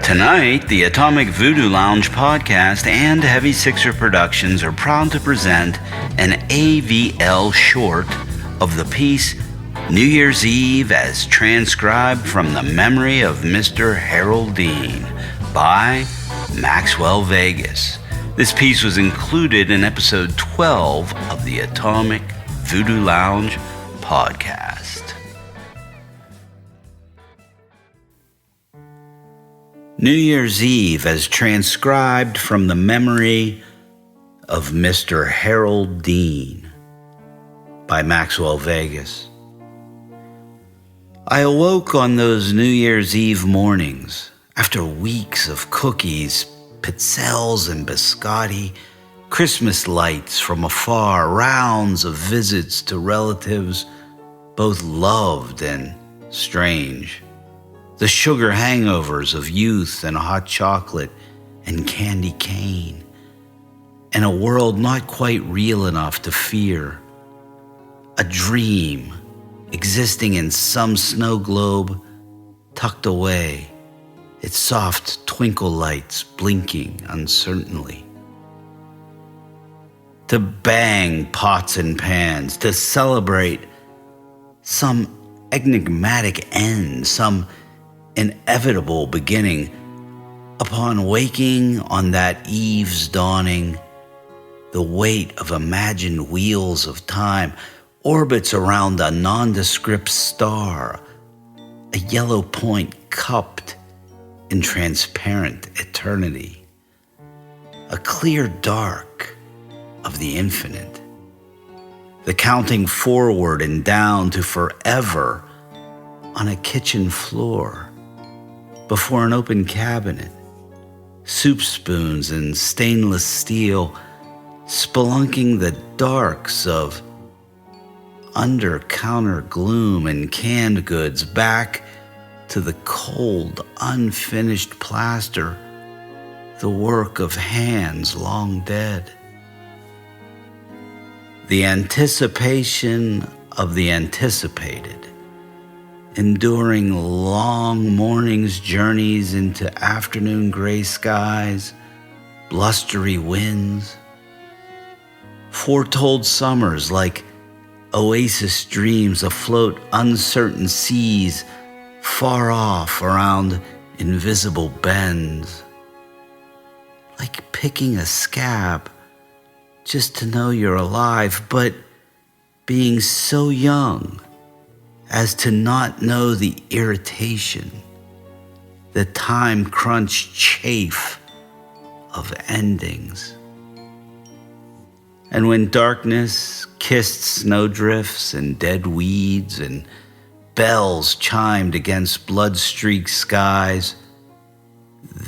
Tonight, the Atomic Voodoo Lounge podcast and Heavy Sixer Productions are proud to present an AVL short of the piece New Year's Eve as transcribed from the memory of Mr. Harold Dean by Maxwell Vegas. This piece was included in episode 12 of the Atomic Voodoo Lounge podcast. New Year's Eve as transcribed from the memory of Mr. Harold Dean by Maxwell Vegas. I awoke on those New Year's Eve mornings after weeks of cookies, pizzelles and biscotti, Christmas lights from afar, rounds of visits to relatives, both loved and strange. The sugar hangovers of youth and hot chocolate and candy cane, and a world not quite real enough to fear. A dream existing in some snow globe tucked away, its soft twinkle lights blinking uncertainly. To bang pots and pans, to celebrate some enigmatic end, some inevitable beginning. Upon waking on that eve's dawning, the weight of imagined wheels of time orbits around a nondescript star, a yellow point cupped in transparent eternity, a clear dark of the infinite, the counting forward and down to forever on a kitchen floor, before an open cabinet, soup spoons and stainless steel, spelunking the darks of under-counter gloom and canned goods back to the cold, unfinished plaster, the work of hands long dead. The anticipation of the anticipated, enduring long mornings' journeys into afternoon gray skies, blustery winds, foretold summers like oasis dreams afloat uncertain seas far off around invisible bends, like picking a scab just to know you're alive, but being so young as to not know the irritation, the time-crunch chafe of endings. And when darkness kissed snowdrifts and dead weeds and bells chimed against blood-streaked skies,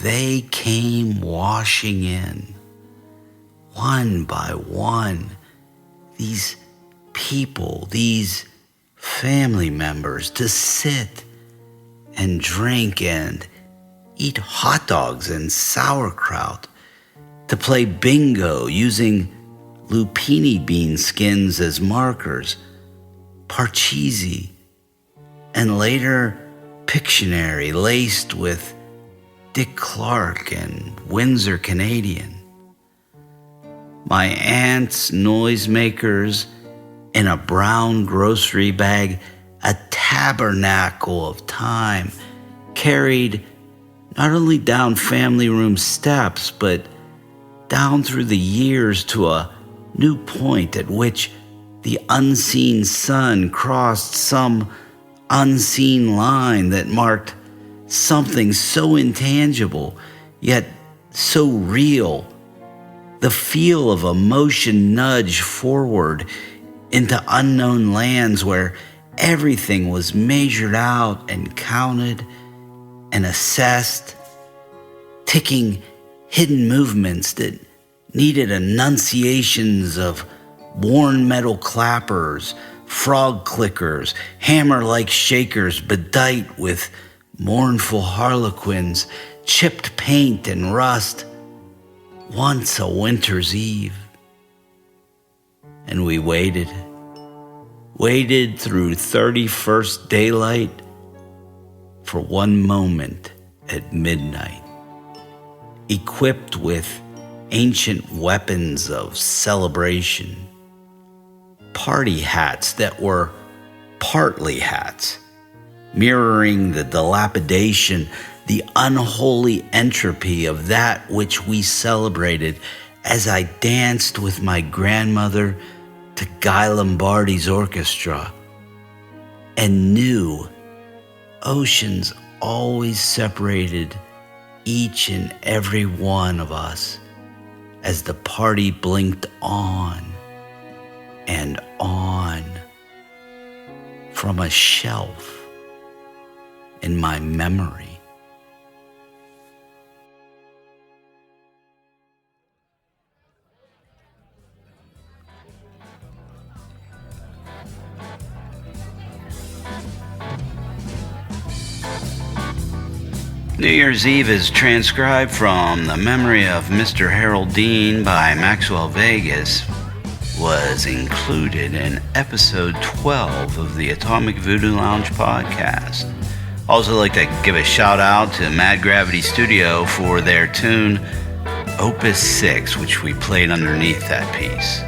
they came washing in, one by one, these people, these family members, to sit and drink and eat hot dogs and sauerkraut, to play bingo using lupini bean skins as markers, parcheesi, and later Pictionary laced with Dick Clark and Windsor Canadian. My aunt's noisemakers in a brown grocery bag, a tabernacle of time, carried not only down family room steps, but down through the years to a new point at which the unseen sun crossed some unseen line that marked something so intangible, yet so real, the feel of a motion nudge forward into unknown lands where everything was measured out and counted and assessed, ticking hidden movements that needed enunciations of worn metal clappers, frog clickers, hammer-like shakers bedight with mournful harlequins, chipped paint and rust. Once a winter's eve. And we waited through 31st daylight for one moment at midnight, equipped with ancient weapons of celebration, party hats that were partly hats, mirroring the dilapidation, the unholy entropy of that which we celebrated as I danced with my grandmother to Guy Lombardi's orchestra, and knew oceans always separated each and every one of us as the party blinked on and on from a shelf in my memory. New Year's Eve is transcribed from the memory of Mr. Harold Dean by Maxwell Vegas, was included in episode 12 of the Atomic Voodoo Lounge podcast. Also like to give a shout out to Mad Gravity Studio for their tune Opus 6, which we played underneath that piece.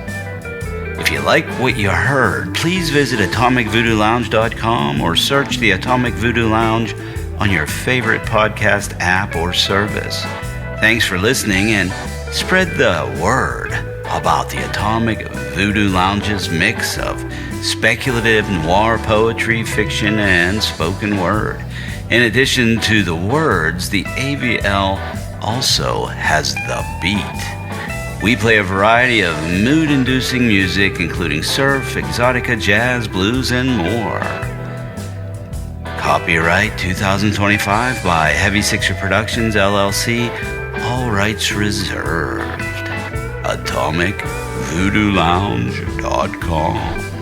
If you like what you heard, please visit atomicvoodoolounge.com or search the Atomic Voodoo Lounge on your favorite podcast app or service. Thanks for listening, and spread the word about the Atomic Voodoo Lounge's mix of speculative noir poetry, fiction, and spoken word. In addition to the words, the AVL also has the beat. We play a variety of mood-inducing music, including surf, exotica, jazz, blues, and more. Copyright 2025 by Heavy Sixer Productions, LLC. All rights reserved. AtomicVoodooLounge.com